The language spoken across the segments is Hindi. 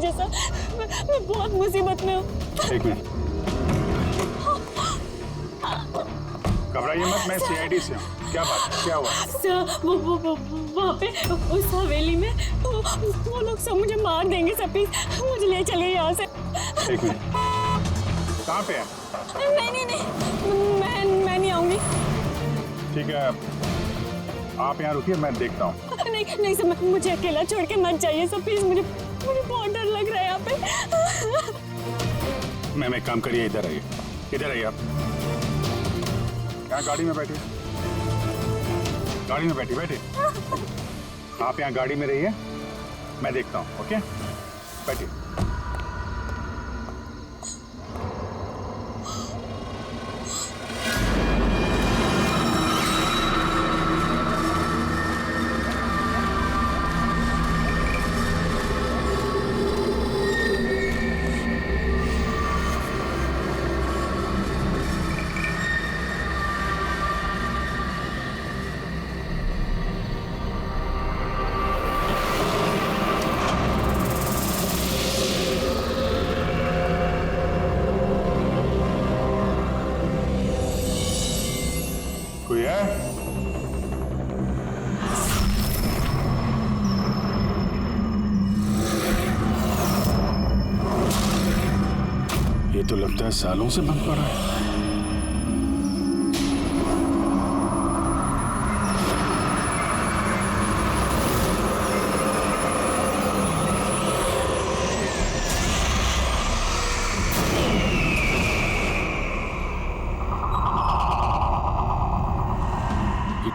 लीजिए सर, मैं बहुत मुसीबत में हूँ। एक मिनट, घबराइए मत, मैं सीआईडी से हूँ। क्या बात है, क्या हुआ? सर वो वहाँ पे उस हवेली में वो लोग सब मुझे मार देंगे सर, प्लीज मुझे ले चलिए यहाँ से। एक मिनट, कहाँ पे है? नहीं, मैं नहीं आऊंगी। ठीक है, आप यहाँ रुकिए, मैं देखता हूँ। नहीं सर, मुझे अकेला छोड़ के मत जाइए सर, प्लीज मुझे बहुत डर लग रहा है यहाँ पे। मैम एक काम करिए, इधर आइए, इधर आइए आप। यहाँ गाड़ी में बैठिए, गाड़ी में बैठिए। आप यहाँ गाड़ी में रहिए, मैं देखता हूँ। ओके, बैठिए। कोई है? ये तो लगता है सालों से बंद पड़ा है।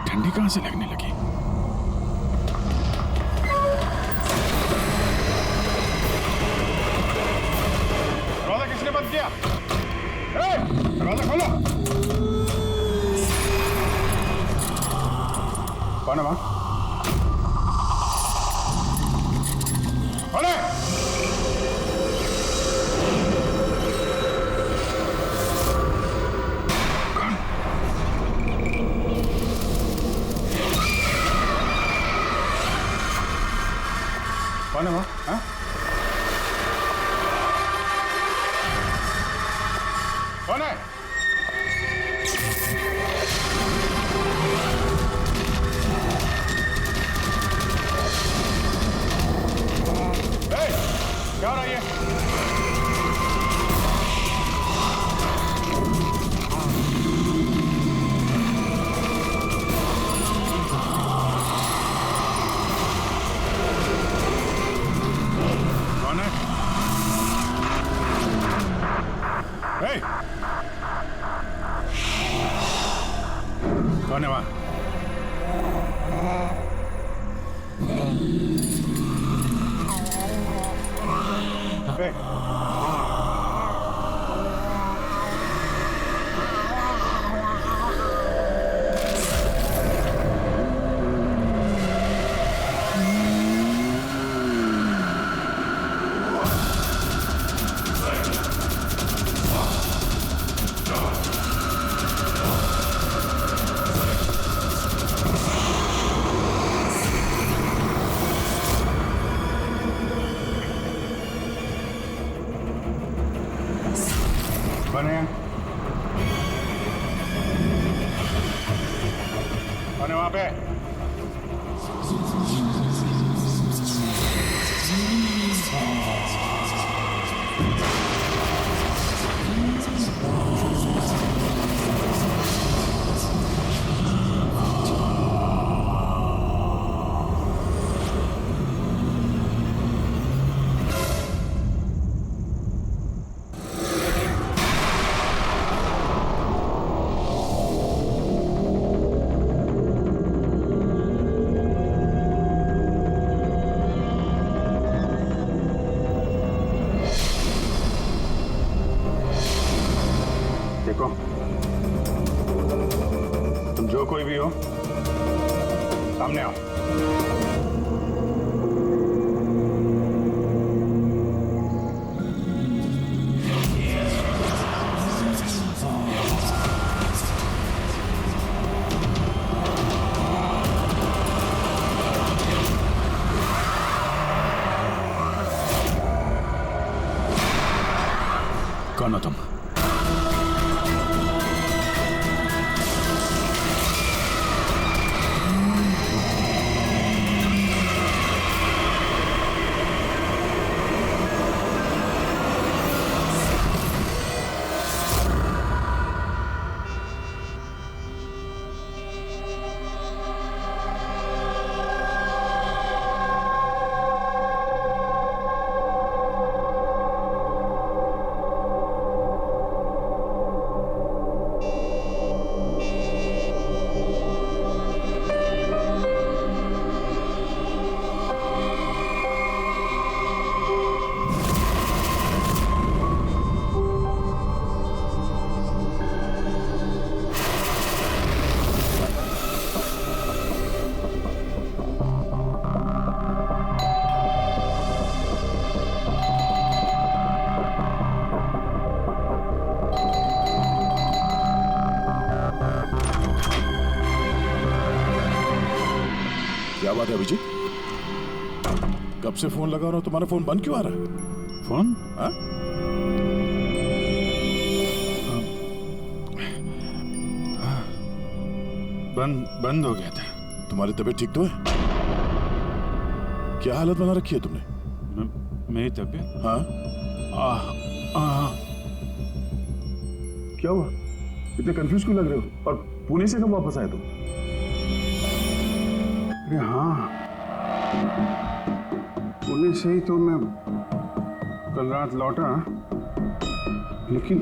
ठंडी कहां से लगने लगी? दरवाजा किसने बंद किया? दरवाजा खोलो। कौन है वहां? खोले। कौन है वहाँ? हाँ? कौन है? क्या हो रहा है ये? कौन है वहां? कौन है? कौन है वहां पे? देखो, तुम जो कोई भी हो, सामने आओ। कौन हो तुम? क्या बात है अभिजीत? कब से फोन लगा रहा हूं, तुम्हारा फोन बंद क्यों आ रहा है? फोन? हाँ? बंद हो गया था। तुम्हारी तबीयत ठीक तो है? क्या हालत बना रखी है तुमने? मेरी तबीयत? हाँ? क्या हुआ? इतने कंफ्यूज क्यों लग रहे हो? और पुणे से कब वापस आए तुम? अरे हाँ, पुणे से ही तो मैं कल रात लौटा, लेकिन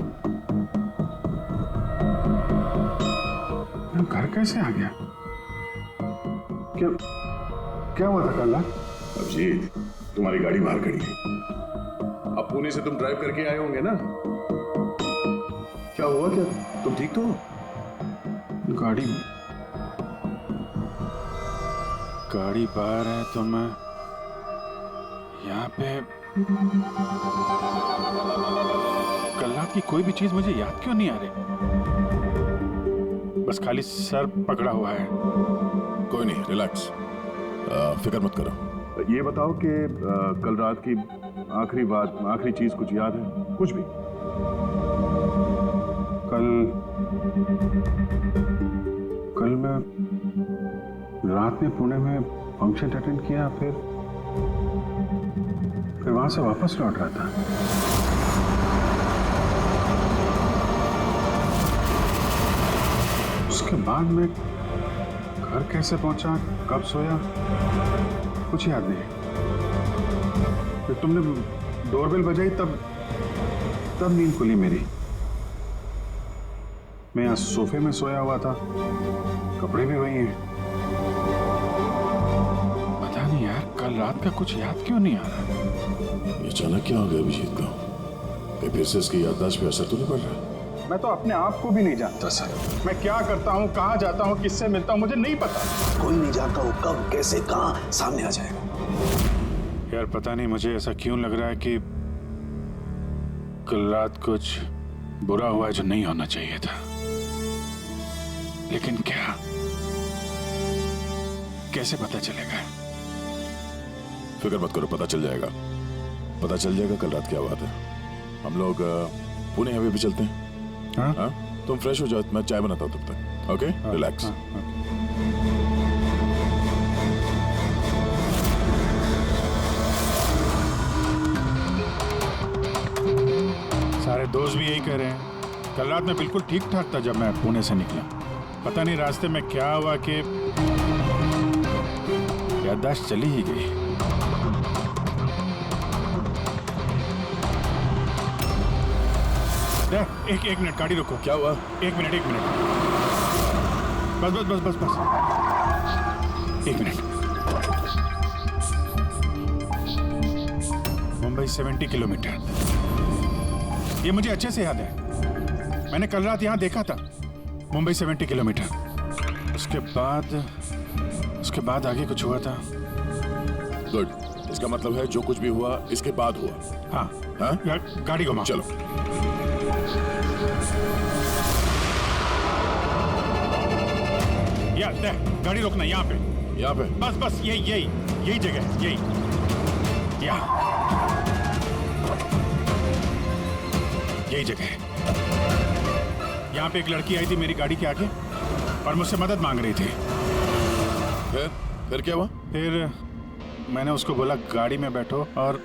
मैं घर कैसे आ गया? क्या हुआ था कल रात? अभिजीत, तुम्हारी गाड़ी बाहर खड़ी है। अब पुणे से तुम ड्राइव करके आए होंगे ना? क्या हुआ? क्या तुम ठीक तो हो? गाड़ी बाहर है तो मैं यहाँ पे। कल रात की कोई भी चीज मुझे याद क्यों नहीं आ रही? बस खाली सर पकड़ा हुआ है। कोई नहीं, रिलैक्स, फिक्र मत करो। ये बताओ कि कल रात की आखिरी बात, आखिरी चीज कुछ याद है? कुछ भी? कल मैं रात में पुणे में फंक्शन अटेंड किया, फिर वहां से वापस लौट रहा था। उसके बाद मैं घर कैसे पहुंचा, कब सोया, कुछ याद नहीं। फिर तुमने डोरबेल बजाई, तब नींद खुली मेरी। मैं यहाँ सोफे में सोया हुआ था, कपड़े भी वही हैं। पता नहीं यार, कल रात का कुछ याद क्यों नहीं आ रहा? ये अचानक क्या हो गया अभिजीत को? कहीं फिर से इसकी याददाश्त पे असर तो नहीं पड़ रहा? मैं तो अपने आप को भी नहीं जानता सर। मैं क्या करता हूँ, कहाँ जाता हूँ, किससे मिलता हूँ, मुझे नहीं पता। कोई नहीं जानता वो कब, कैसे, कहाँ सामने आ जाएगा। यार पता नहीं मुझे ऐसा क्यों लग रहा है कि कल रात कुछ बुरा हुआ है जो नहीं होना चाहिए था। लेकिन क्या, कैसे पता चलेगा? फिक्र मत करो, पता चल जाएगा। पता चल जाएगा कल रात क्या बात है। हम लोग पुणे हाईवे पे चलते हैं। हाँ? हाँ? तुम फ्रेश हो जाओ, मैं चाय बनाता हूँ तब तक। Okay, relax. सारे दोस्त भी यही कह रहे हैं। कल रात में बिल्कुल ठीक ठाक था जब मैं पुणे से निकला। पता नहीं रास्ते में क्या हुआ कि याददाश्त चली ही गई। एक मिनट, गाड़ी रोको। क्या हुआ? एक मिनट। बस। एक मिनट। मुंबई 70 किलोमीटर, ये मुझे अच्छे से याद है। मैंने कल रात यहाँ देखा था, मुंबई 70 किलोमीटर। उसके बाद आगे कुछ हुआ था। गुड, इसका मतलब है जो कुछ भी हुआ इसके बाद हुआ। हाँ? हाँ? गाड़ी घुमाओ। चलो। गाड़ी रोकना यहाँ पे। बस यही जगह है, यही। यहाँ यही जगह है। यहाँ पे एक लड़की आई थी मेरी गाड़ी के आगे और मुझसे मदद मांग रही थी। फिर क्या हुआ? फिर मैंने उसको बोला गाड़ी में बैठो और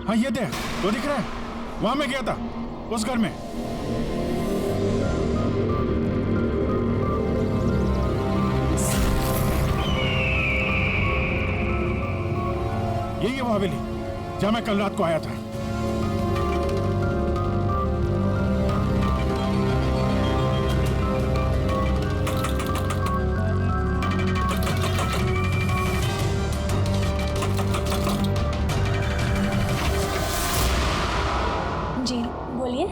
हाँ ये देख, वो दिख रहा है, वहां मैं गया था उस घर में। यही है वो हवेली जहां मैं कल रात को आया था। जी बोलिए।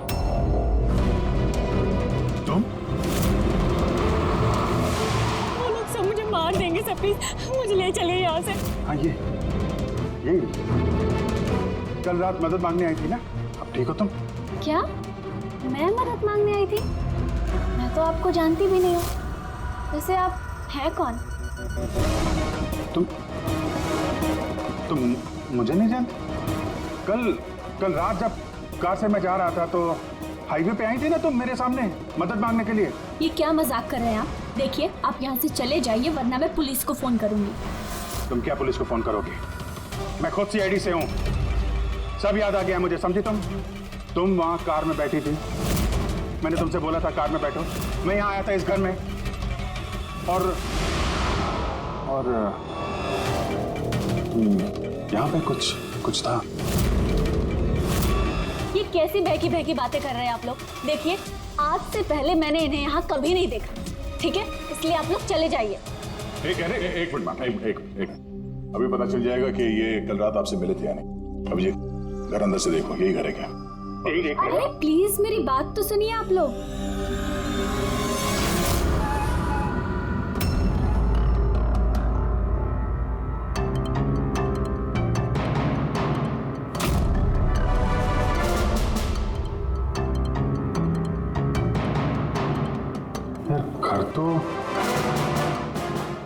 तुम? वो लोग सब मुझे मार देंगे सर, प्लीज मुझे ले चलिए यहाँ से। हाँ यही कल रात मदद मांगने आई थी ना। अब ठीक हो तुम? क्या मैं मदद मांगने आई थी? मैं तो आपको जानती भी नहीं हूँ। वैसे आप हैं कौन? तुम मुझे नहीं जानते? कल रात जब कार से मैं जा रहा था तो हाईवे पे आई थी ना तुम मेरे सामने मदद मांगने के लिए। ये क्या मजाक कर रहे हैं आप? देखिए आप यहाँ से चले जाइए वरना मैं पुलिस को फोन करूंगी। तुम क्या पुलिस को फोन करोगे? मैं खुद सीआईडी से हूँ, सब याद आ गया मुझे, समझी तुम वहाँ कार में बैठी थी, मैंने तुमसे बोला था कार में बैठो। मैं यहाँ आया था इस घर में और यहाँ पे कुछ था। ये कैसी बहकी बहकी बातें कर रहे हैं आप लोग? देखिए आज से पहले मैंने इन्हें यहाँ कभी नहीं देखा, ठीक है? इसलिए आप लोग चले जाइए। एक मिनट, एक अभी पता चल जाएगा कि ये कल रात आपसे मिले थे या नहीं। अभी ये घर अंदर से देखो, यही घर है क्या? अरे प्लीज मेरी बात तो सुनिए आप लोग।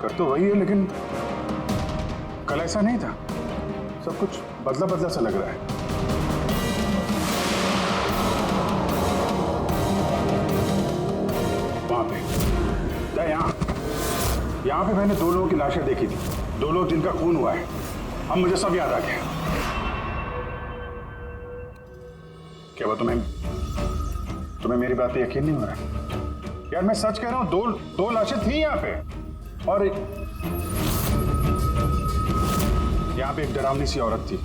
घर तो वही है लेकिन कल ऐसा नहीं था, सब कुछ बदला बदला सा लग रहा है। वहां पे यहाँ पे मैंने 2 लोगों की लाशें देखी थी, 2 लोग जिनका खून हुआ है। अब मुझे सब याद आ गया। क्या वो तुम्हें मेरी बात पे यकीन नहीं हो रहा? यार मैं सच कह रहा हूँ, 2 लाशें थी यहाँ पे और यहाँ पे एक डरावनी सी औरत थी।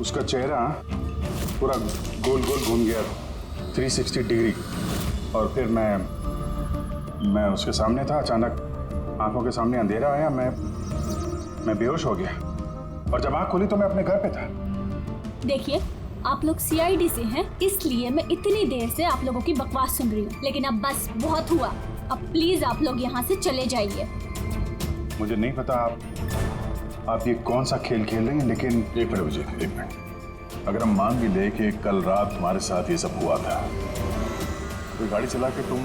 उसका चेहरा पूरा गोल गोल घूम गया 360 डिग्री और फिर मैं उसके सामने था। अचानक आंखों के सामने अंधेरा आया, मैं बेहोश हो गया और जब आंख खुली तो मैं अपने घर पे था। देखिए आप लोग सीआईडी से हैं, इसलिए मैं इतनी देर से आप लोगों की बकवास सुन रही हूँ, लेकिन अब बस बहुत हुआ। अब प्लीज आप लोग यहाँ से चले जाइए। मुझे नहीं पता आप ये कौन सा खेल खेल रहे हैं, लेकिन एक मिनट विजय, एक मिनट। अगर हम मान भी ले कि कल रात तुम्हारे साथ ये सब हुआ था, तो गाड़ी चला के तुम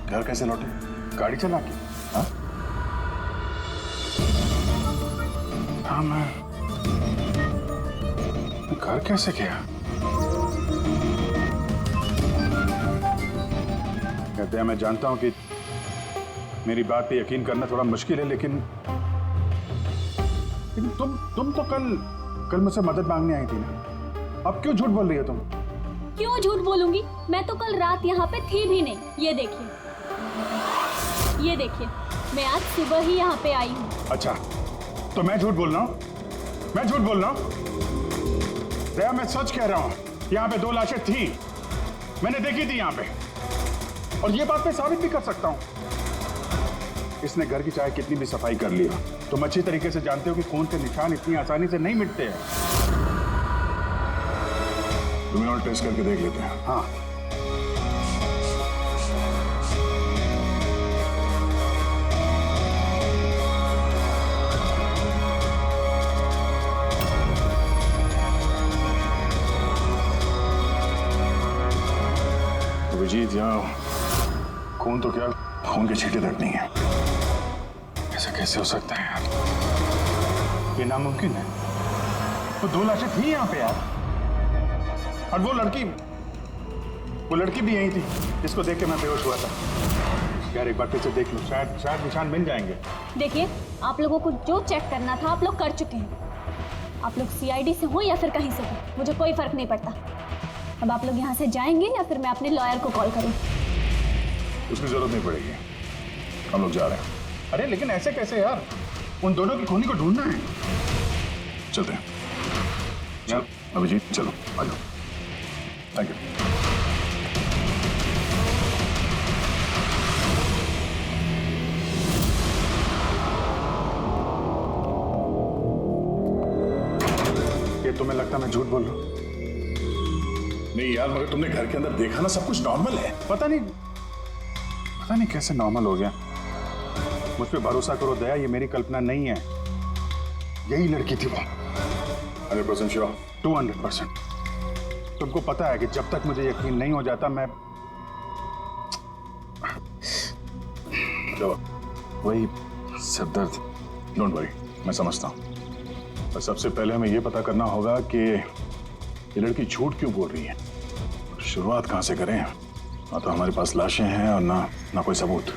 घर कैसे लौटे? गाड़ी चला के? हाँ मैं घर कैसे गया? कहते हैं मैं जानता हूं कि मेरी बात पे यकीन करना थोड़ा मुश्किल है, लेकिन तुम तो कल मुझसे मदद मांगने आई थी ना। अब क्यों झूठ बोल रही हो तुम? क्यों झूठ बोलूंगी? मैं तो कल रात यहाँ पे थी भी नहीं। ये देखिए मैं आज सुबह ही यहाँ पे आई हूँ। अच्छा तो मैं झूठ बोल रहा हूँ? मैं झूठ बोल रहा हूँ? दया मैं सच कह रहा हूँ, यहाँ पे 2 लाशें थी, मैंने देखी थी यहाँ पे, और ये बात मैं साबित भी कर सकता हूँ। इसने घर की चाहे कितनी भी सफाई कर ली हो, तुम अच्छी तरीके से जानते हो कि खून के निशान इतनी आसानी से नहीं मिटते हैं। तुम्हें और टेस्ट करके देख लेते हैं। हाँ अभिजीत, यहाँ खून तो क्या, खून के छींटे तक नहीं है। ऐसा कैसे हो सकता है यार? ये नामुमकिन है। तो 2 लाशें थी यहाँ पे यार। और वो लड़की भी यही थी जिसको देख के मैं बेहोश हुआ था। यार एक बार फिर से देख लो, शायद निशान मिल जाएंगे। देखिए, आप लोगों को जो चेक करना था आप लोग कर चुके हैं। आप लोग सीआईडी से हो या फिर कहीं से हो, मुझे कोई फर्क नहीं पड़ता। अब आप लोग यहाँ से जाएंगे या फिर मैं अपने लॉयर को कॉल करूँ? उसकी जरूरत नहीं पड़ेगी, हम लोग जा रहे हैं। अरे लेकिन ऐसे कैसे यार, उन दोनों की खूनी को ढूंढना है। चलते हैं। चल अभिजीत, चलो आ जाओ। Thank you. ये तुम्हें लगता मैं झूठ बोल रहा हूँ? नहीं यार, मगर तुमने घर के अंदर देखा ना, सब कुछ नॉर्मल है। पता नहीं कैसे नॉर्मल हो गया। मुझ पे भरोसा करो दया, ये मेरी कल्पना नहीं है। यही लड़की थी वो। 100% श्योर? 200%। तुमको पता है कि जब तक मुझे यकीन नहीं हो जाता मैं वही सिरदर्द। डोंट वरी, मैं समझता हूँ। पर सबसे पहले हमें यह पता करना होगा कि ये लड़की झूठ क्यों बोल रही है। शुरुआत कहां से करें? ना तो हमारे पास लाशें हैं और ना कोई सबूत।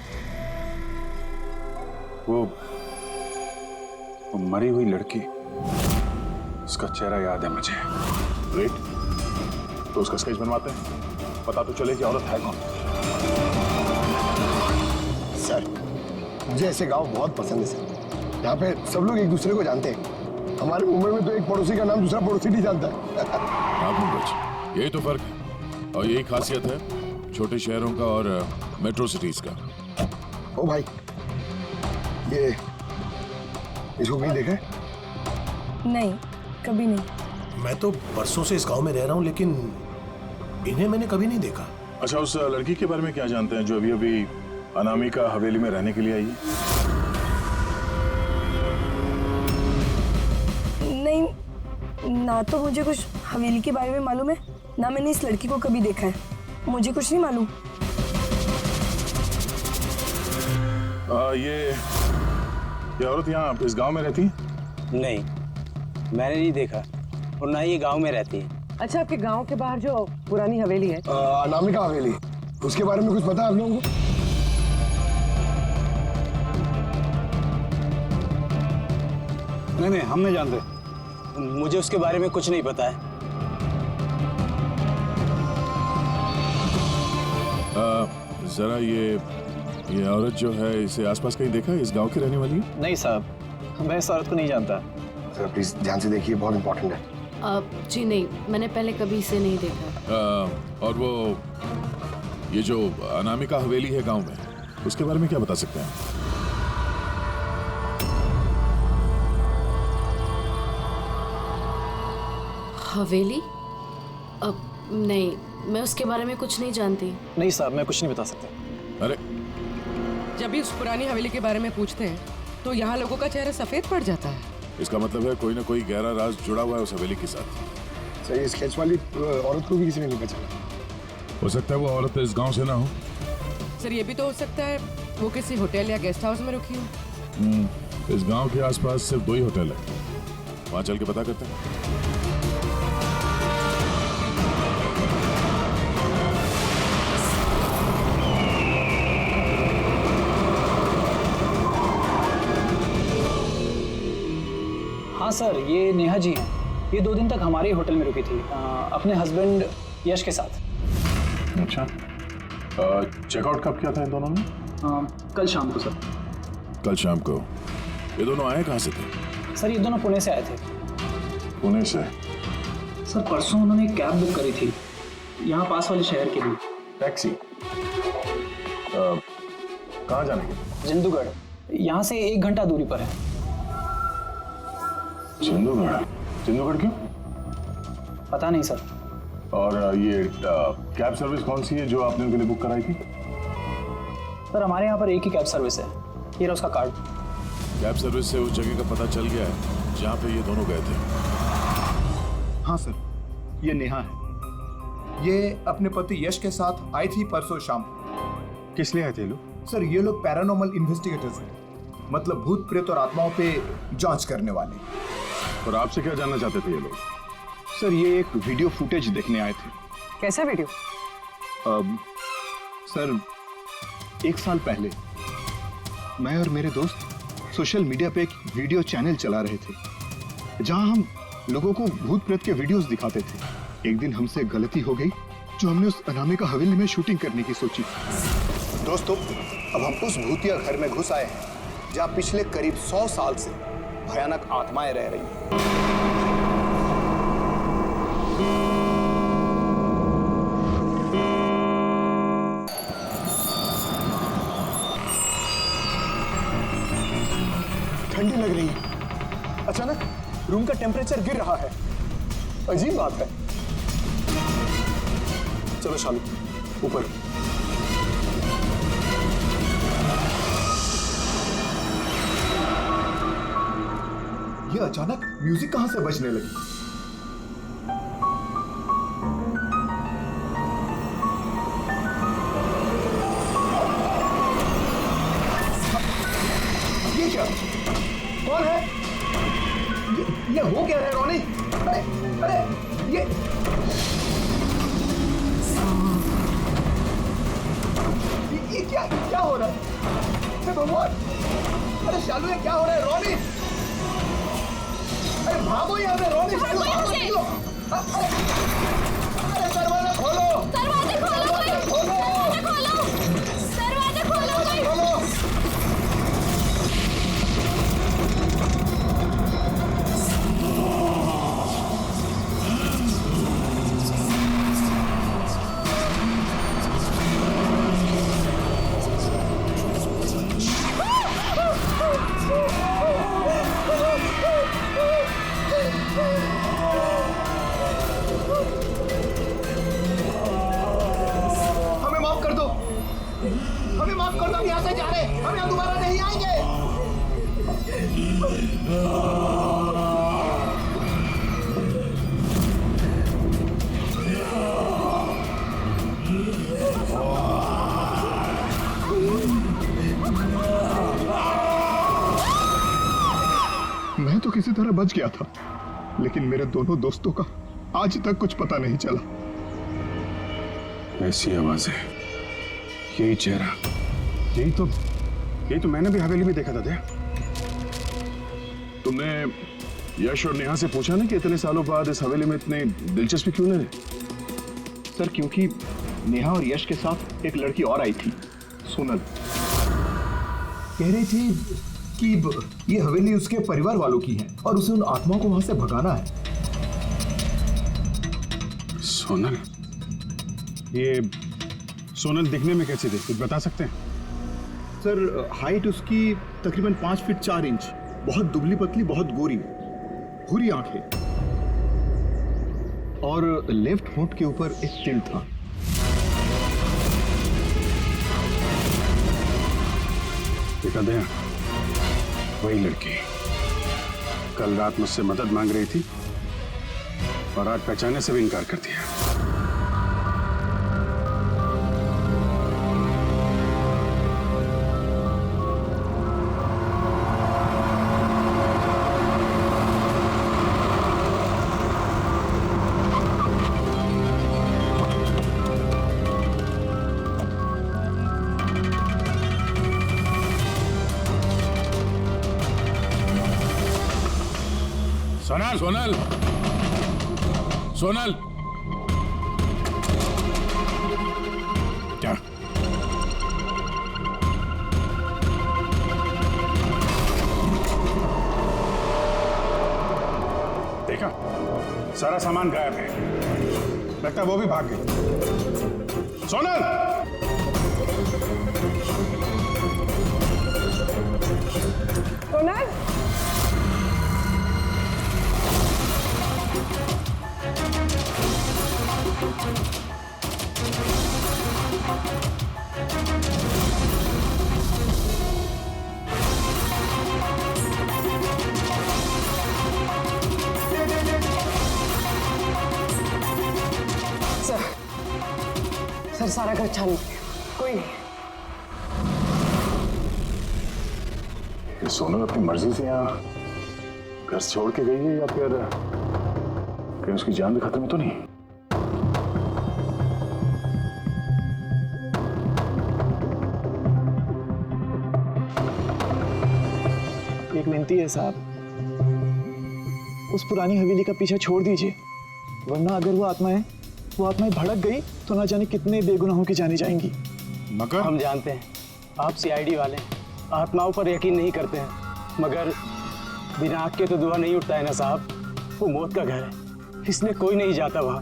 वो मरी हुई लड़की, उसका चेहरा याद है मुझे। ग्रेट, तो उसका स्केच बनवाते हैं, पता तो चले कि औरत है कौन। सर, मुझे ऐसे गांव बहुत पसंद है सर। यहाँ पे सब लोग एक दूसरे को जानते हैं। हमारे मुंबई में तो एक पड़ोसी का नाम दूसरा पड़ोसी नहीं जानता है। यही तो फर्क है और यही खासियत है छोटे शहरों का और मेट्रो सिटीज का। ओ भाई, ये इसको कहीं देखा है? नहीं, कभी नहीं। मैं तो बरसों से इस गांव में रह रहा हूँ, लेकिन इन्हें मैंने कभी नहीं देखा। अच्छा, उस लड़की के बारे में क्या जानते हैं जो अभी अभी अनामिका हवेली में रहने के लिए आई है? नहीं, ना तो मुझे कुछ हवेली के बारे में मालूम है, ना मैंने इस लड़की को कभी देखा है। मुझे कुछ नहीं मालूम। ये औरत यहाँ इस गांव में रहती है? नहीं, मैंने नहीं देखा और ना ही ये गांव में रहती है। अच्छा, आपके गांव के बाहर जो पुरानी हवेली है, अनामिका हवेली, उसके बारे में कुछ पता है आप लोगों को? नहीं, हम नहीं जानते। मुझे उसके बारे में कुछ नहीं पता है। जरा ये औरत जो है, इसे आसपास कहीं देखा है? इस गांव की रहने वाली है? नहीं साहब, मैं इस औरत को नहीं जानता। सर प्लीज ध्यान से देखिए, बहुत इंपॉर्टेंट है। जी नहीं, मैंने पहले कभी इसे नहीं देखा। और वो ये जो अनामिका हवेली है गांव में, उसके बारे में क्या बता सकते हैं? हवेली? नहीं, मैं उसके बारे में कुछ नहीं जानती। नहीं साहब, मैं कुछ नहीं बता सकता। अरे जब भी उस पुरानी हवेली के बारे में पूछते हैं तो यहाँ लोगों का चेहरा सफेद पड़ जाता है। इसका मतलब है कोई ना कोई गहरा राज जुड़ा हुआ है उस हवेली के साथ। सर, ये स्केच वाली औरत को भी किसी ने नहीं पहचाना। हो सकता है वो औरत इस गांव से ना हो। सर, ये भी तो हो सकता है वो किसी होटल या गेस्ट हाउस में रुकी हो। इस गांव के आसपास सिर्फ 2 ही होटल है, वहां चल के पता करते हैं। हाँ सर, ये नेहा जी हैं। ये 2 दिन तक हमारे ही होटल में रुकी थी, अपने हस्बैंड यश के साथ। अच्छा, चेकआउट कब किया था इन दोनों ने? कल शाम को सर। कल शाम को? ये दोनों आए कहाँ से थे? सर, ये दोनों पुणे से आए थे। पुणे से? सर, परसों उन्होंने एक कैब बुक करी थी यहाँ पास वाले शहर के लिए। टैक्सी? कहाँ जाने के? जिंदूगढ़, यहाँ से 1 घंटा दूरी पर है। जिंदूगढ़? जिंदूगढ़ क्यों? पता नहीं सर। और ये कैब सर्विस कौन सी है जो आपने उनके लिए बुक कराई थी? सर, हमारे यहाँ पर एक ही कैब सर्विस है। ये रहा उसका कार्ड। कैब सर्विस से उस जगह का पता चल गया है जहाँ पे ये दोनों गए थे? हाँ सर, ये नेहा है। ये अपने पति यश के साथ आई थी परसों शाम। किस लिए आए थे लोग? सर, ये लोग पैरानॉर्मल इन्वेस्टिगेटर्स हैं, मतलब भूत प्रेत और आत्माओं पे जांच करने वाले। और आपसे क्या जानना चाहते थे ये लोग? सर ये एक वीडियो फुटेज देखने आए थे। कैसा वीडियो? सर 1 साल पहले मैं और मेरे दोस्त सोशल मीडिया पे एक वीडियो चैनल चला रहे थे जहां हम लोगों को भूत प्रेत के वीडियोस दिखाते थे। एक दिन हमसे गलती हो गई जो हमने उस अनामिका हवेली में शूटिंग करने की सोची। दोस्तों, अब हम उस भूतिया घर में घुस आए हैं जहां पिछले करीब 100 साल से भयानक आत्माएं रह रही हैं। ठंडी लग रही है। अचानक रूम का टेम्परेचर गिर रहा है। अजीब बात है। चलो शालू, ऊपर। ये अचानक म्यूजिक कहां से बजने लगी? ये क्या? कौन है? ये हो क्या है रोनी? अरे अरे ये क्या हो रहा है? हे भगवान! अरे शालू, ये क्या हो रहा है? रोनी, अरे भागो यहाँ से! रोनी, शालू, भागो, निकलो! अरे दरवाजा खोलो! दरवाजे खोलो! दरवाजा खोलो! दरवाजे खोलो! हमें माफ कर दो! हमें माफ कर दो! हम यहाँ से जा रहे हैं। हम यहाँ दोबारा नहीं आएंगे। मैं तो किसी तरह बच गया था, लेकिन मेरे दोनों दोस्तों का आज तक कुछ पता नहीं चला। ऐसी आवाजें, यही चेहरा, यही तो मैंने भी हवेली में देखा था। तुमने यश और नेहा से पूछा ना कि इतने सालों बाद इस हवेली में इतनी दिलचस्पी क्यों ले रहे? सर क्योंकि नेहा और यश के साथ एक लड़की और आई थी, सोनल। कह रही थी कि ये हवेली उसके परिवार वालों की है और उसे उन आत्माओं को वहां से भगाना है। सोनल? ये सोनल दिखने में कैसी थी, कुछ बता सकते हैं? सर हाइट उसकी तकरीबन 5 फीट 4 इंच, बहुत दुबली पतली, बहुत गोरी, भूरी आंखें, और लेफ्ट होंठ के ऊपर एक तिल था। देखा दया, वही लड़की कल रात मुझसे मदद मांग रही थी और आज पहचानने से भी इनकार कर दिया। सोनल, सोनल, सोनल, क्या? देखा, सारा सामान गायब है। लगता है वो भी भाग गई। सोनल! सोनल, सर सारा घर छान लिया, कोई नहीं। ये सोनल अपनी मर्जी से यहाँ घर से छोड़ के गई है या फिर कहीं उसकी जान भी खत्म तो नहीं? एक विनती है साहब, उस पुरानी हवेली का पीछा छोड़ दीजिए, वरना अगर वो आत्माएं भड़क गई तो ना जाने कितने बेगुनाहों की जानी जाएंगी। मगर हम जानते हैं आप सीआईडी वाले आत्माओं पर यकीन नहीं करते हैं, मगर बिना आग के तो धुआं नहीं उठता है ना साहब। वो मौत का घर है, इसलिए कोई नहीं जाता वहाँ।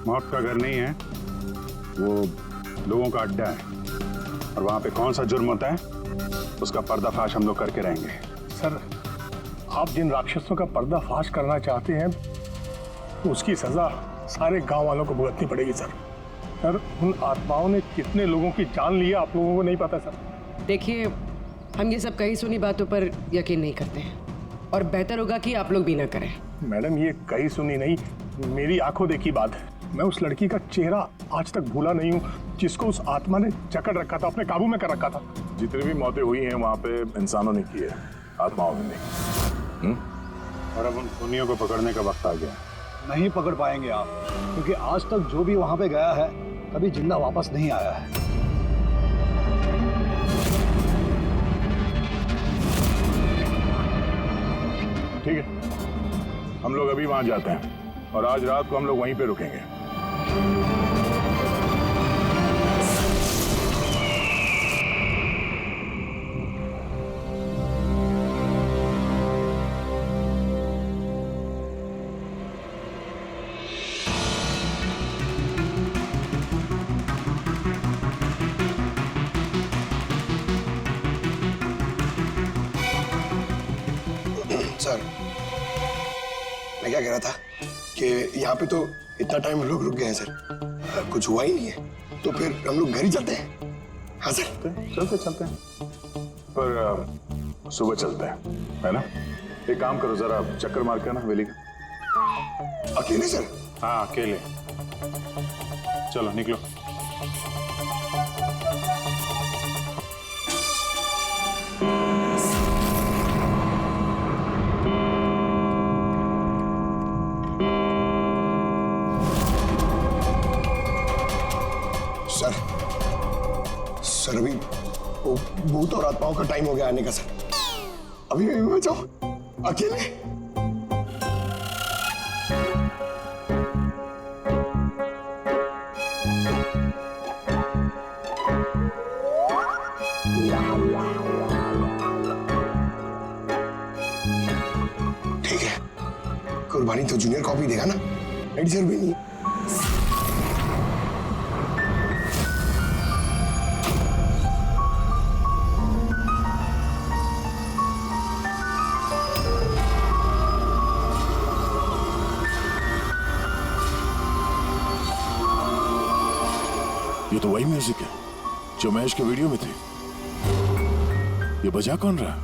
मौत का घर नहीं है, वो लोगों का अड्डा है, और वहां पे कौन सा जुर्म होता है उसका पर्दाफाश हम लोग करके रहेंगे। सर, आप जिन राक्षसों का पर्दाफाश करना चाहते हैं तो उसकी सजा सारे गांव वालों को भुगतनी पड़ेगी सर। सर, उन आत्माओं ने कितने लोगों की जान ली है आप लोगों को नहीं पता सर। देखिए, हम ये सब कही सुनी बातों पर यकीन नहीं करते हैं और बेहतर होगा कि आप लोग भी ना करें। मैडम, ये कहीं सुनी नहीं, मेरी आंखों देखी बात है। मैं उस लड़की का चेहरा आज तक भूला नहीं हूँ जिसको उस आत्मा ने जकड़ रखा था, अपने काबू में कर रखा था। जितनी भी मौतें हुई हैं वहां पे इंसानों ने की है, आत्माओं ने नहीं। और अब उन खूनियों को पकड़ने का वक्त आ गया। नहीं पकड़ पाएंगे आप, क्योंकि आज तक जो भी वहां पे गया है कभी जिंदा वापस नहीं आया है। ठीक है, हम लोग अभी वहां जाते हैं और आज रात को हम लोग वहीं पे रुकेंगे। सर, मैं क्या कह रहा था कि यहाँ पे तो इतना टाइम लोग रुक गए हैं सर, कुछ हुआ ही नहीं है, तो फिर हम लोग घर ही चलते हैं। हाँ सर, चलते हैं, पर सुबह चलते हैं, है ना? एक काम करो, जरा चक्कर मार के ना हवेली का। अकेले सर? हाँ, अकेले। चलो निकलो। सर, अभी वो भूत और आत्माओं का टाइम हो गया आने का सर। अभी मैं जाऊं अकेले? ठीक है, कुर्बानी तो जूनियर कॉपी देगा ना, एडिटर भी नहीं। ये तो वही म्यूजिक है जो महेश के वीडियो में थे। ये बजा कौन रहा?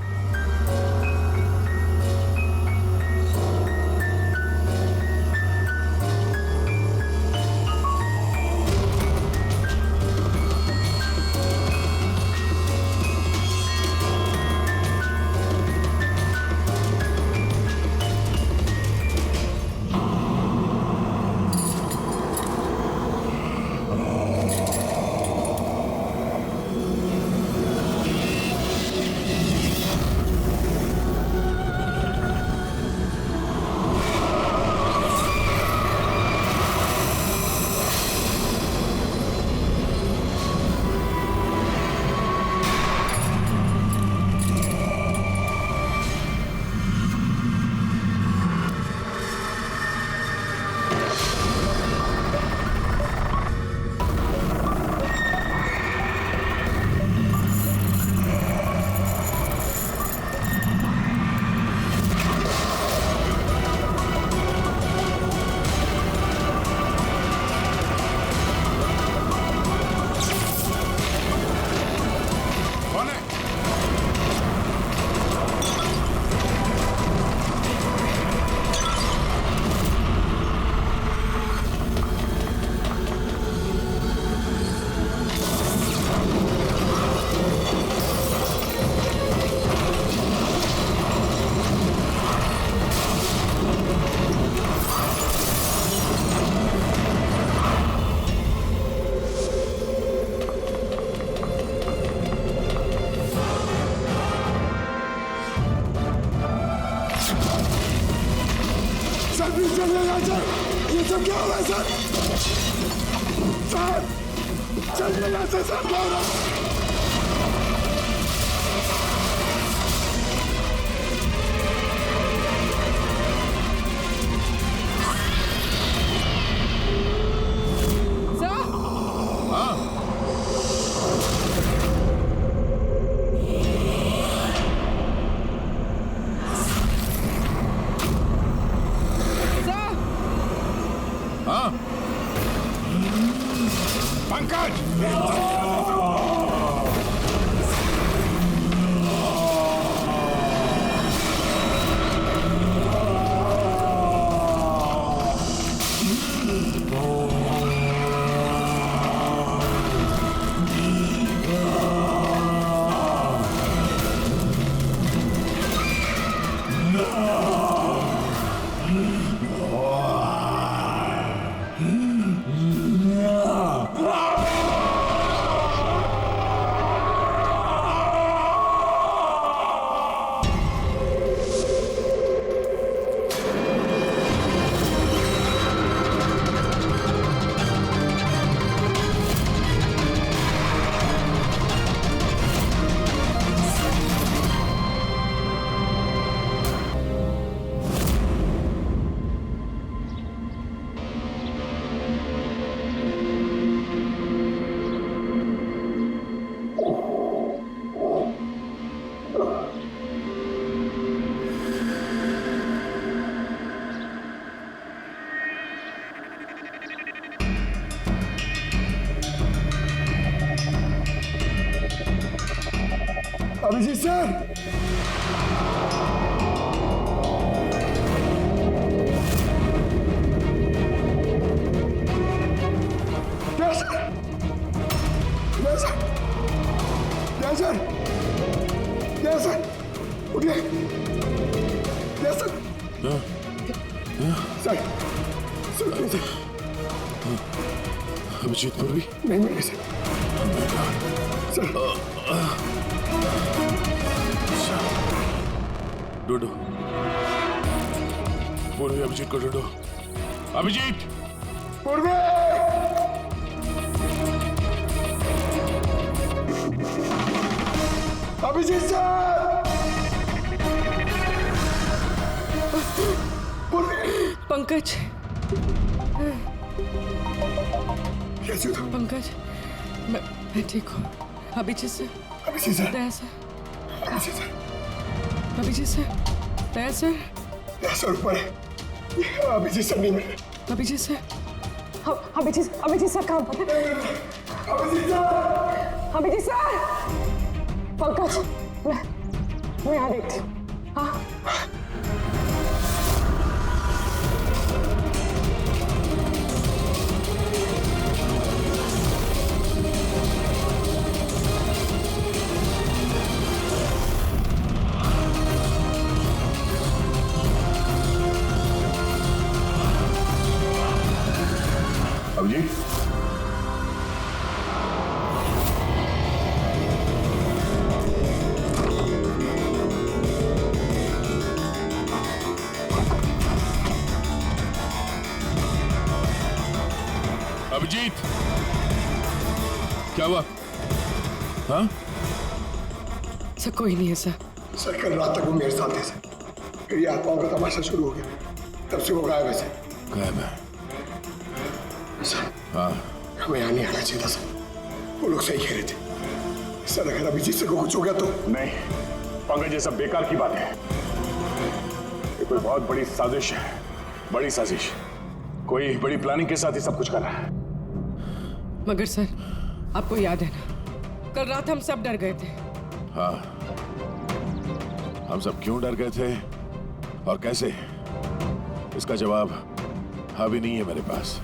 सब क्या हुआ सर? सर चलिए यहाँ से सर, क्या हो रहा है? Abhijeet sir, yes sir, yes sir, yes sir, yes sir, उठिए, यस सर, सर, सुनिए सर, अभिजीत पूर्वी नहीं मेरे सर, सर, ढूंढो पूर्वी, अभिजीत को ढूंढो। अभिजीत पूर्वी, अभिजीत सर, पूर्वी, पंकज, कैसे हो? पंकज, मैं ठीक हूँ। Abhijeet sir, Abhijeet sir, Daya sir, Abhijeet sir, Abhijeet sir, Daya sir, Daya sir ऊपर है, अभिजीत सर नहीं मिले। अभिजीत सर, अभिजीत सर कहाँ पर? अभिजीत सर, अभिजीत सर, पंकज, मैं यहाँ देखती हूँ। हाँ, अभिजीत, अभिजीत, क्या हुआ? हाँ सर कोई नहीं है सर। सर कल रात तक वो मेरे साथ थे सर, फिर ये आत्माओं का तमाशा शुरू हो गया, तब से वो गायब है सर। गायब है? सर हाँ, हमें यहाँ नहीं आना चाहिए था सर, वो लोग सही कह रहे थे सर। अगर अभिजीत से को कुछ हो गया तो? नहीं पंकज, ये सब बेकार की बात है। ये कोई बहुत बड़ी साजिश है, बड़ी साजिश। कोई बड़ी प्लानिंग के साथ ही सब कुछ कर रहा है। मगर सर आपको याद है ना, कल रात हम सब डर गए थे। हाँ, हम सब क्यों डर गए थे और कैसे, इसका जवाब अभी नहीं है मेरे पास।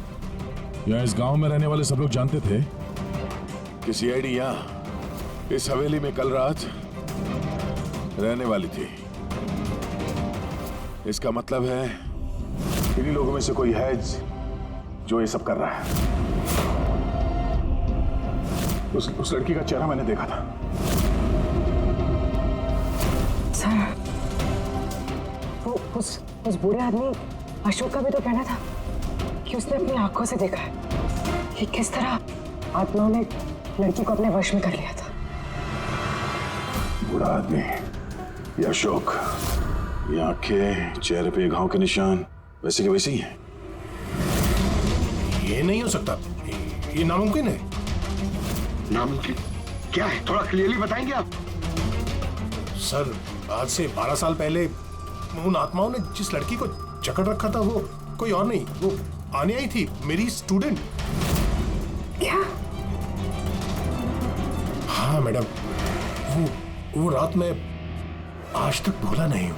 या इस गांव में रहने वाले सब लोग जानते थे कि सीआईडी यहाँ इस हवेली में कल रात रहने वाली थी। इसका मतलब है इन्हीं लोगों में से कोई है जो ये सब कर रहा है। उस लड़की का चेहरा मैंने देखा था। सर वो उस बूढ़े आदमी अशोक का भी तो कहना था कि उसने अपनी आंखों से देखा है कि किस तरह आत्माओं ने लड़की को अपने वश में कर लिया था। बूढ़ा आदमी, ये अशोक, ये आंखें, चेहरे पे घाव के निशान वैसे के वैसे ही हैं। ये नहीं हो सकता, ये नामुमकिन है। नामुमकिन क्या है, थोड़ा क्लियरली बताएंगे आप? सर, आज से 12 साल पहले उन आत्माओं ने जिस लड़की को जकड़ रखा था वो कोई और नहीं, वो आने आई थी, मेरी स्टूडेंट। क्या? हाँ मैडम, वो रात मैं आज तक भूला नहीं हूं।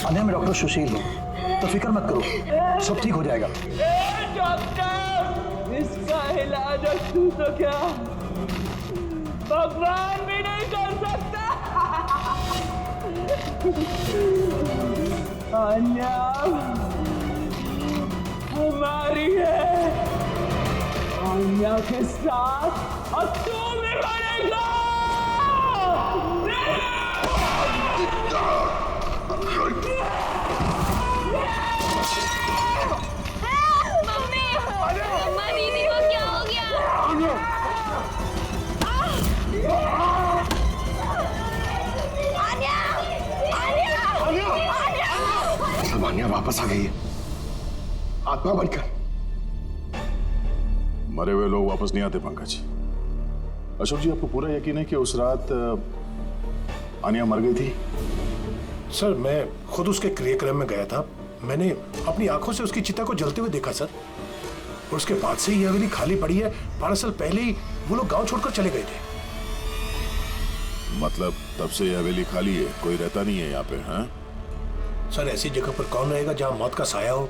अनया, मैं डॉक्टर सुशील हूँ, तो फिक्र मत करो, सब ठीक हो जाएगा। डॉक्टर, इसका इलाज तू तो क्या भगवान भी नहीं कर सकता। अन्या हमारी है, अन्या के साथ और तू भी मरेगा। मम्मी दीदी को क्या हो गया? सब अन्या वापस आ गई है, आत्मा बनकर। मरे हुए लोग वापस नहीं आते पंकज। अशोक जी, आपको पूरा यकीन है कि उस रात अन्या मर गई थी? सर, मैं खुद उसके क्रियाक्रम में गया था, मैंने अपनी आंखों से उसकी चिता को जलते हुए देखा सर। और उसके बाद से ये हवेली खाली पड़ी है। 12 साल पहले ही वो लोग गांव छोड़कर चले गए थे। मतलब तब से यह हवेली खाली है, कोई रहता नहीं है यहाँ पे? हाँ सर, ऐसी जगह पर कौन रहेगा जहां मौत का साया हो?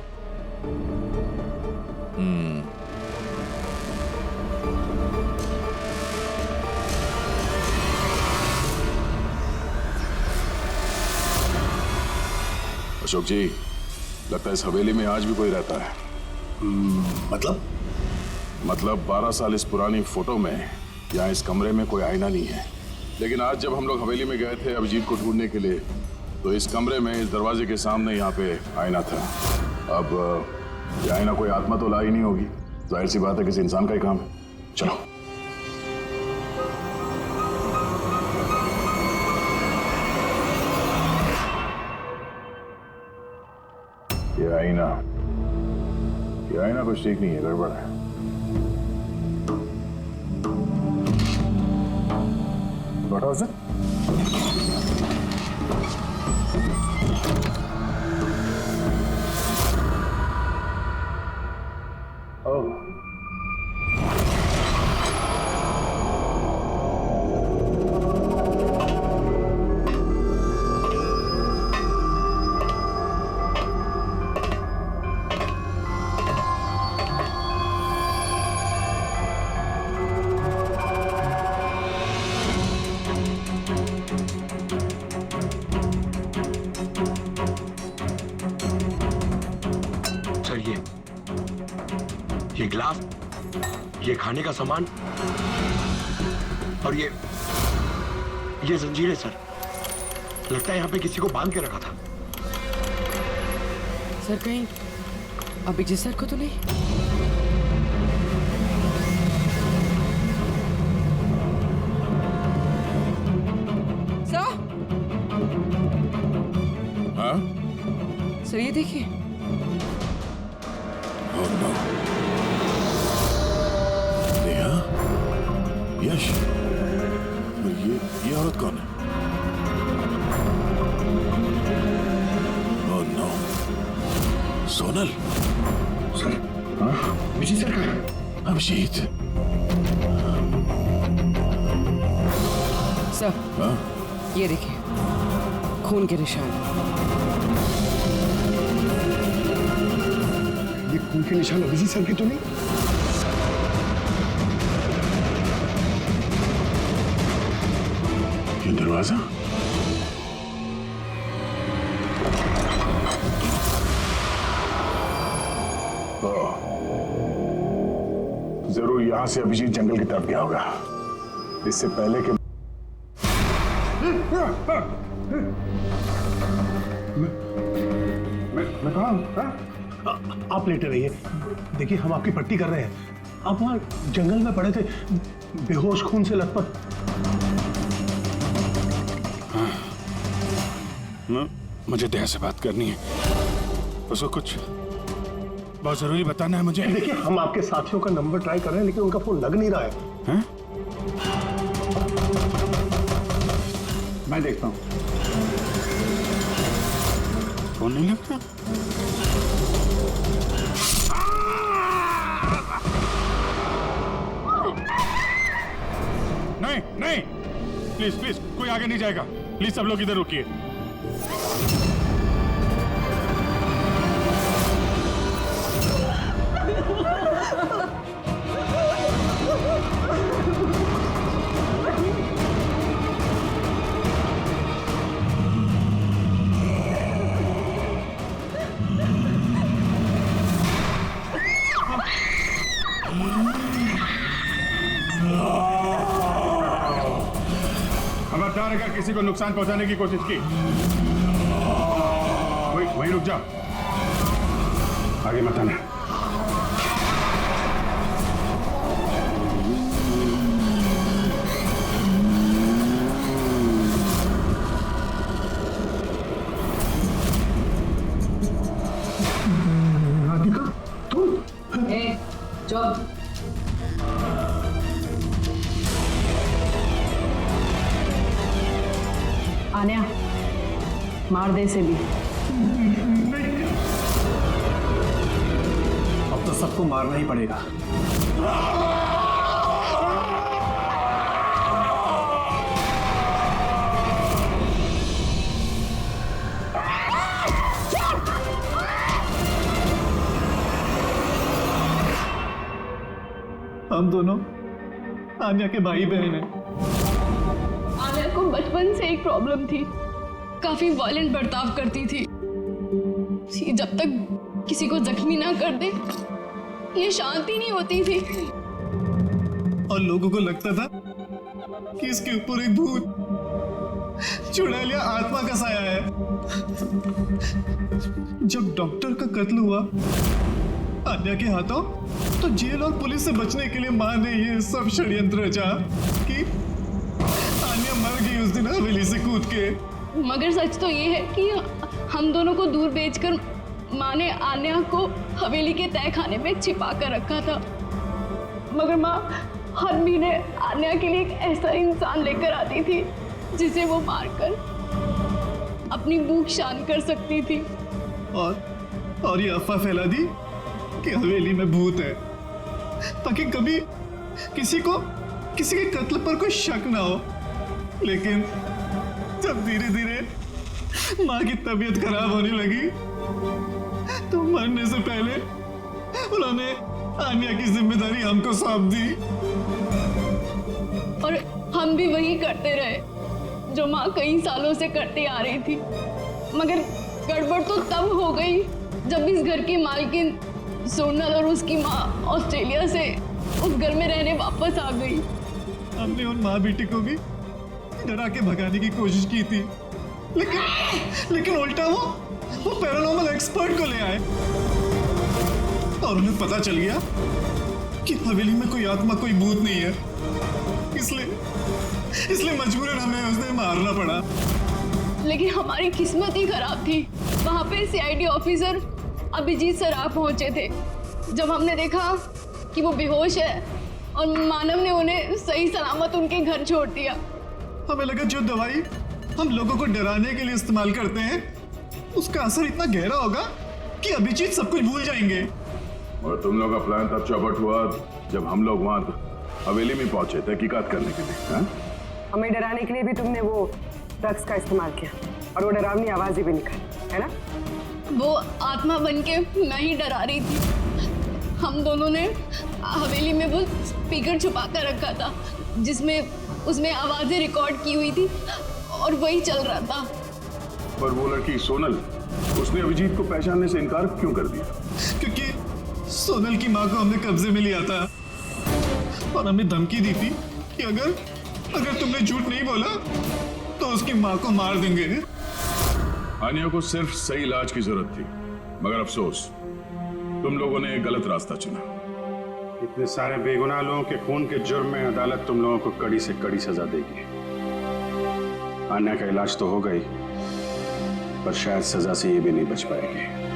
अशोक जी, लगता है इस हवेली में आज भी कोई रहता है। मतलब 12 साल इस पुरानी फोटो में यहाँ इस कमरे में कोई आईना नहीं है, लेकिन आज जब हम लोग हवेली में गए थे अभिजीत को ढूंढने के लिए, तो इस कमरे में इस दरवाजे के सामने यहाँ पे आईना था। अब ये आईना कोई आत्मा तो ला ही नहीं होगी, जाहिर सी बात है किसी इंसान का ही काम है। चलो। ये आईना कुछ ठीक नहीं है, गड़बड़ है। What was it? Oh. ये गिलास, ये खाने का सामान और ये जंजीरें सर, लगता है यहाँ पे किसी को बांध के रखा था। सर, कहीं अभिजीत सर को तो नहीं? सर, हाँ सर ये देखिए। नेहा, यश, ये औरत कौन है? Oh no, Sonal. Sir, Abhijeet sir कहाँ है? अभिजीत। सर, ये देखिए, खून के निशान। ये खून के निशान अभिजीत सर के तो नहीं? ये दरवाजा? यहां से अभिजीत जंगल की तरफ गया होगा, इससे पहले कि मैं कहा आप लेटे रहिए, देखिए हम आपकी पट्टी कर रहे हैं। आप वहां जंगल में पड़े थे, बेहोश, खून से लथपथ। मुझे दया से बात करनी है, उसको कुछ बहुत जरूरी बताना है मुझे। देखिए हम आपके साथियों का नंबर ट्राई कर रहे हैं, लेकिन उनका फोन लग नहीं रहा है। हैं? मैं देखता हूं। फोन नहीं लग रहा। नहीं नहीं, प्लीज प्लीज, कोई आगे नहीं जाएगा। प्लीज सब लोग इधर रुकिए। खबरदार अगर किसी को नुकसान पहुंचाने की कोशिश की, वहीं रुक जाओ, आगे मत आना। राधिका तुम? चुप। आन्या, मार दे इसे भी। अब तो सबको मारना ही पड़ेगा। हम दोनों आन्या के भाई बहन हैं। आन्या को बचपन से एक प्रॉब्लम थी, काफी वायलेंट बर्ताव करती थी। जब तक किसी को जख्मी ना कर दे, ये शांति नहीं होती थी। और लोगों को लगता था कि इसके ऊपर एक भूत चुड़ैलिया आत्मा का साया है। जब डॉक्टर का कत्ल हुआ आन्या के हाथों, तो जेल और पुलिस से बचने के लिए मां ने ये सब षड्यंत्र रचा कि आन्या मर गई उस दिन हवेली से कूद के। मगर सच तो ये है कि हम दोनों को दूर भेजकर माँ ने आन्या को हवेली के तय खाने में छिपा कर रखा था। मगर माँ हर महीने आन्या के लिए एक ऐसा इंसान लेकर आती थी जिसे वो मारकर अपनी भूख शांत कर सकती थी। और ये अफवाह फैला दी कि हवेली में भूत है, ताकि कभी किसी के कत्ल पर कोई शक ना हो। लेकिन जब धीरे धीरे माँ की तबीयत खराब होने लगी, तो मरने से पहले उन्होंने आन्या की जिम्मेदारी हमको सौंप दी। और हम भी वही करते रहे जो माँ कई सालों से करती आ रही थी। मगर गड़बड़ तो तब हो गई जब इस घर की मालकिन सोनल और उसकी माँ ऑस्ट्रेलिया से उस घर में रहने वापस आ गई। हमने उन माँ बेटी को भी डरा के भगाने की कोशिश की थी, लेकिन उल्टा वो पैरानॉर्मल एक्सपर्ट को ले आए और उन्हें पता चल गया कि हवेली में कोई आत्मा, कोई भूत नहीं है। इसलिए मजबूरन हमें उसने मारना पड़ा। लेकिन हमारी किस्मत ही खराब थी। वहाँ पे सीआईडी ऑफिसर अभिजीत सर आ पहुंचे थे। जब हमने देखा कि वो बेहोश है और मानव ने उन्हें सही सलामत उनके घर छोड़ दिया, हमें लगा जो दवाई हम लोगों को डराने के लिए इस्तेमाल करते हैं, उसका असर इतना गहरा होगा कि अभिजीत सब कुछ भूल जाएंगे। और तुम लोग का प्लान तब चौपट हुआ जब हम लोग वहां हवेली में पहुंचे तहकीकात करने के लिए। हा? हमें डराने के लिए भी तुमने वो ड्रग्स का इस्तेमाल किया और वो डरावनी आवाजें भी निकाली, है ना? वो आत्मा बन के मैं ही डरा रही थी। हम दोनों ने हवेली में वो स्पीकर छुपा कर रखा था जिसमें उसमें आवाजें रिकॉर्ड की हुई थी और वही चल रहा था। पर वो लड़की सोनल, उसने अभिजीत को पहचानने से इनकार क्यों कर दिया? क्योंकि सोनल की माँ को हमने कब्जे में लिया था और हमें धमकी दी थी कि अगर तुमने झूठ नहीं बोला तो उसकी माँ को मार देंगे। आनिया को सिर्फ सही इलाज की जरूरत थी, मगर अफसोस तुम लोगों ने गलत रास्ता चुना। इतने सारे बेगुनाह लोगों के खून के जुर्म में अदालत तुम लोगों को कड़ी से कड़ी सजा देगी। आन्या का इलाज तो हो गई, पर शायद सजा से ये भी नहीं बच पाएगी।